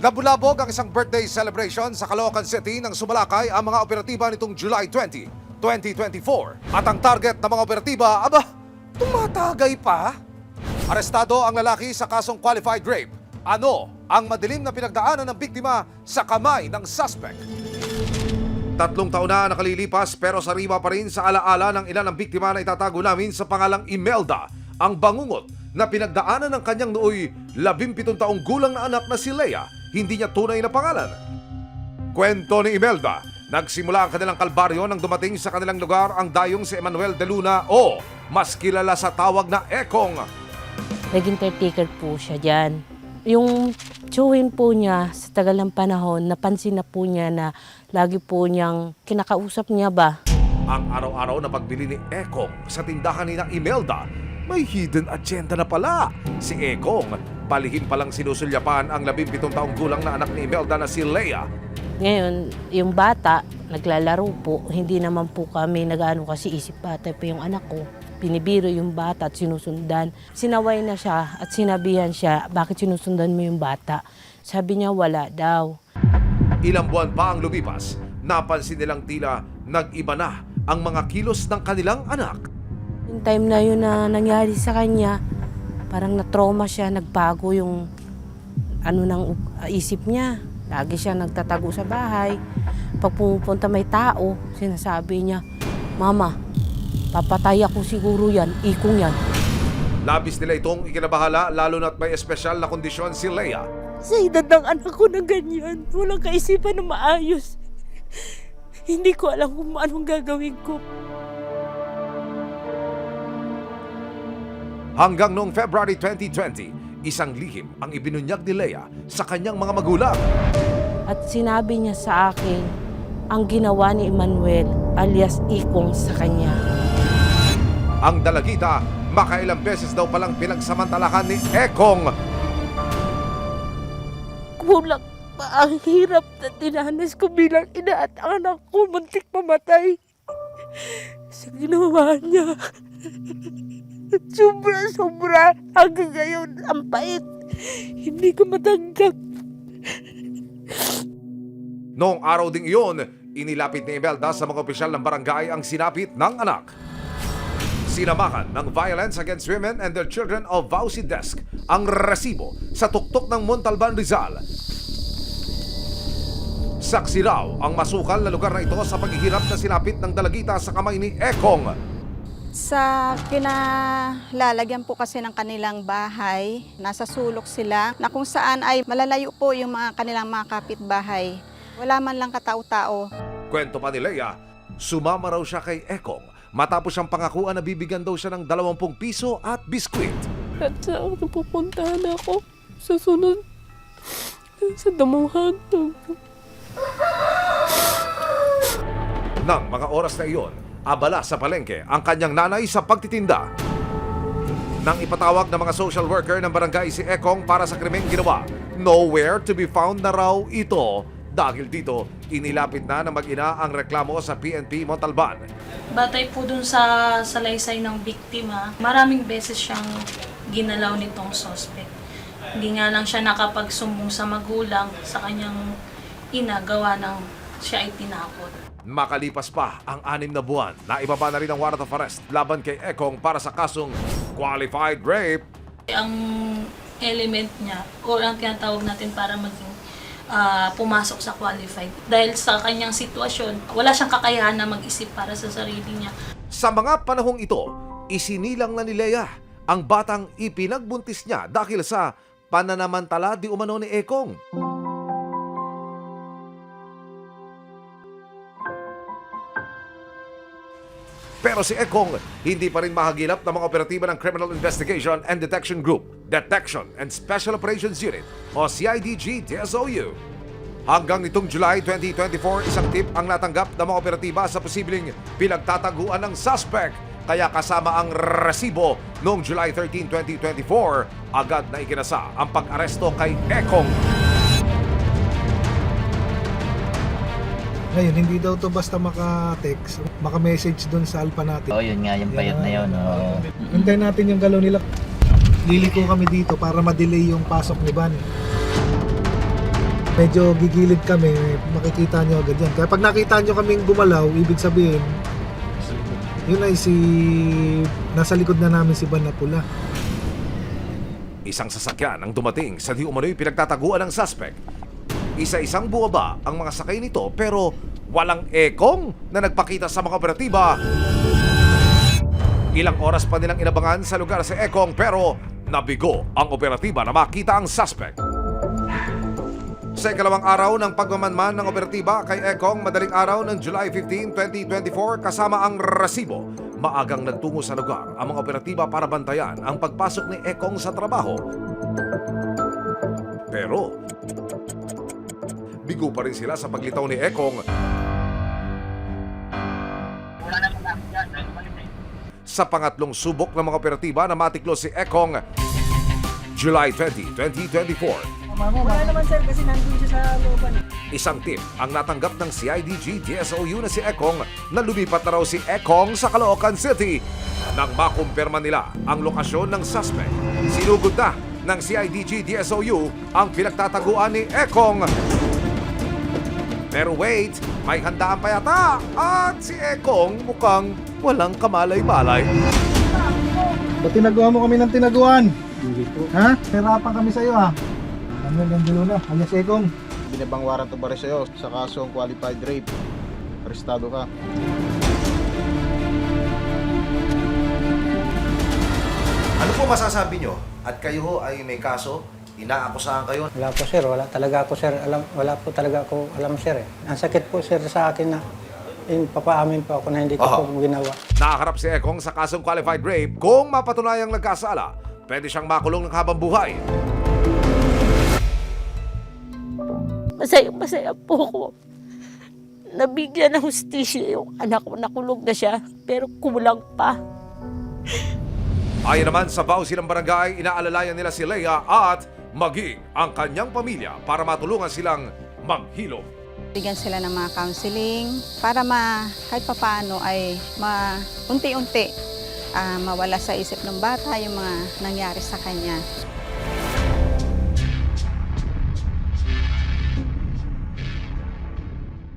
Nabulabog ang isang birthday celebration sa Caloocan City nang sumalakay ang mga operatiba nitong July 20, 2024. At ang target ng mga operatiba, tumatagay pa. Arestado ang lalaki sa kasong qualified rape. Ano ang madilim na pinagdaanan ng biktima sa kamay ng suspect? 3 taon na nakalilipas pero sariwa pa rin sa alaala ng ilan ng biktima na itatago namin sa pangalang Imelda, ang bangungot na pinagdaanan ng kanyang nooy 17 taong gulang na anak na si Leia, hindi niya tunay na pangalan. Kwento ni Imelda, nagsimula ang kanilang kalbaryo nang dumating sa kanilang lugar ang dayong si Emmanuel de Luna o mas kilala sa tawag na Ekong. Naging caretaker po siya dyan. Yung tsuhin po niya sa tagal ng panahon, napansin na po niya na lagi po niyang kinakausap niya ba. Ang araw-araw na pagbili ni Ekong sa tindahan ni Imelda, may hidden agenda na pala. Si Ekong, palihim palang sinusulyapan ang 17 taong gulang na anak ni Imelda na si Leia. Ngayon, yung bata, naglalaro po, hindi naman po kami nag-ano kasi isip bata po yung anak ko. Binibiro yung bata at sinusundan. Sinaway na siya at sinabihan siya, bakit sinusundan mo yung bata? Sabi niya, wala daw. Ilang buwan pa ang lumipas, napansin nilang tila nag-iba na ang mga kilos ng kanilang anak. Yung time na yun na nangyari sa kanya, parang na-trauma siya, nagbago yung ng isip niya. Lagi siya nagtatago sa bahay. Pag pumupunta may tao, sinasabi niya, Mama, papatay ako siguro yan, ikong yan. Labis nila itong ikinabahala lalo na't may espesyal na kondisyon si Leia. Sa edad ng anak ko na ganyan, walang kaisipan na maayos. Hindi ko alam kung anong gagawin ko. Hanggang noong February 2020, isang lihim ang ibinunyag ni Leia sa kanyang mga magulang. At sinabi niya sa akin, ang ginawa ni Emmanuel alias Ikong sa kanya. Ang dalagita, makailang beses daw palang pinagsamantalakan ni Ekong. Kulang pa ang hirap na tinanas ko bilang ina at ang anak ko muntik pamatay. Sa ginawa niya. Sobra-sobra. Hanggang ngayon, ang pait. Hindi ko matanggap. Noong araw ding iyon, inilapit ni Imelda sa mga opisyal ng barangay ang sinapit ng anak. Sinamahan ng Violence Against Women and Their Children of Vauci Desk ang resibo sa tuktok ng Montalban, Rizal. Saksi raw ang masukal na lugar na ito sa paghihirap na sinapit ng dalagita sa kamay ni Ekong. Sa pinalalagyan po kasi ng kanilang bahay, nasa sulok sila na kung saan ay malalayo po yung mga kanilang mga kapitbahay. Wala man lang katao-tao. Kwento pa ni Leia, sumama raw siya kay Ekong matapos siyang pangakuan na bibigyan daw siya ng 20 piso at biskwit. At saan pupuntahan ako sa sunod sa damuhan. Nang mga oras na iyon, abala sa palengke ang kanyang nanay sa pagtitinda. Nang ipatawag ng mga social worker ng barangay si Ekong para sa krimeng ginawa, nowhere to be found na raw ito. Dahil dito, inilapit na ng mag-ina ang reklamo sa PNP Montalban. Batay po dun sa salaysay ng biktima, maraming beses siyang ginalaw nitong suspect. Hindi nga lang siya nakapagsumbong sa magulang sa kanyang ina, gawa ng siya ay tinakot. Makalipas pa ang 6 na buwan, naibaba na rin ang warrant of arrest laban kay Ekong para sa kasong qualified rape. Ang element niya, o ang tinatawag natin para maging pumasok sa qualified. Dahil sa kanyang sitwasyon, wala siyang kakayahan na mag-isip para sa sarili niya. Sa mga panahong ito, isinilang na ni Leia ang batang ipinagbuntis niya dahil sa pananamantala di umano ni Ekong. Pero si Ekong hindi pa rin mahagilap ng mga operatiba ng Criminal Investigation and Detection Group, Detection and Special Operations Unit o CIDG-DSOU. Hanggang nitong July 2024, isang tip ang natanggap ng mga operatiba sa posibleng pinagtataguan ng suspect. Kaya kasama ang resibo noong July 13, 2024, agad na ikinasa ang pag-aresto kay Ekong. Ngayon, hindi daw to basta maka-text, maka-message doon sa alpa natin. Oh, yun nga, yung payat na yun. Oh. Hintayin natin yung galaw nila. Liliko kami dito para ma-delay yung pasok ni Van. Medyo gigilid kami, makikita nyo agad yan. Kaya pag nakita nyo kaming gumalaw, ibig sabihin, yun ay nasa likod na namin si Van na pula. Isang sasakyan ang dumating sa di umano'y pinagtataguan ng suspect. Isa-isang buwaba ang mga sakay nito pero walang ekong na nagpakita sa mga operatiba. Ilang oras pa nilang inabangan sa lugar si Ekong pero nabigo ang operatiba na makita ang suspect. Sa ikalawang araw ng pagmamanman ng operatiba kay Ekong madaling araw ng July 15, 2024 kasama ang resibo. Maagang nagtungo sa lugar ang mga operatiba para bantayan ang pagpasok ni Ekong sa trabaho. Pero bigo pa rin sila sa paglitaw ni Ekong. Sa pangatlong subok ng mga operatiba na matiklo si Ekong, July 20, 2024. Wala naman sir kasi nandun siya sa looban. Isang tip ang natanggap ng CIDG DSOU na si Ekong na lumipat na raw si Ekong sa Caloocan City. Nang makumpirma nila ang lokasyon ng suspect, sinugod na ng CIDG DSOU ang pinagtataguan ni Ekong. Pero wait, may handaan pa yata at si Ekong mukhang walang kamalay-malay. Ba't tinagawa mo kami ng tinaguan? Hindi po. Ha? Hirapan kami sa'yo ha. Ano lang dulo na, alias Ekong. Binabang warrant of arrest sa'yo sa kasong qualified rape. Arestado ka. Ano po masasabi nyo? At kayo ho ay may kaso? Inaakusahan kayo? Wala po sir, wala talaga ako sir. Wala po talaga ako alam sir eh. Ang sakit po sir sa akin na papaamin po ako na hindi ko Aha. po ginawa. Nakaharap si Ekong sa kasong qualified rape. Kung mapatunayang nagkasala, pwede siyang makulong ng habang buhay. Masaya po ako. Nabigyan ng hustisya yung anak ko, nakulong na siya, pero kulang pa. Ayon naman sa bawsi ng barangay, inaalalayan nila si Leia at maging ang kanyang pamilya para matulungan silang maghilom. Bigyan sila ng mga counseling para kahit papaano ay unti-unti mawala sa isip ng bata yung mga nangyari sa kanya.